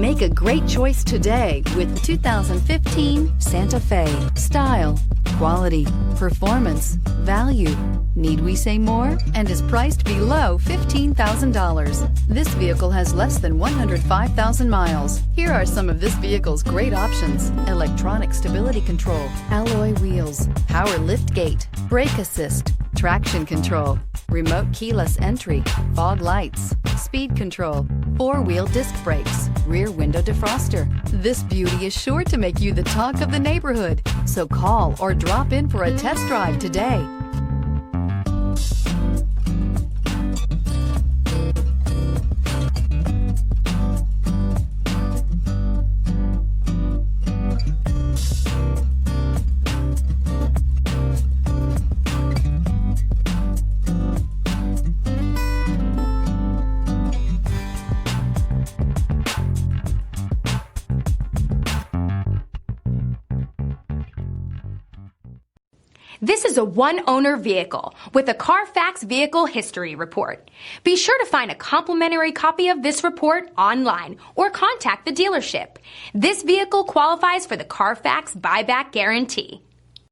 Make a great choice today with the 2015 Santa Fe. Style, quality, performance, value. Need we say more? And is priced below $15,000. This vehicle has less than 105,000 miles. Here are some of this vehicle's great options: electronic stability control, alloy wheels, power liftgate, brake assist, traction control, remote keyless entry, fog lights, speed control, four-wheel disc brakes, rear window defroster. This beauty is sure to make you the talk of the neighborhood. So call or drop in for a test drive today. This is a one-owner vehicle with a CARFAX Vehicle History Report. Be sure to find a complimentary copy of this report online or contact the dealership. This vehicle qualifies for the CARFAX Buyback Guarantee.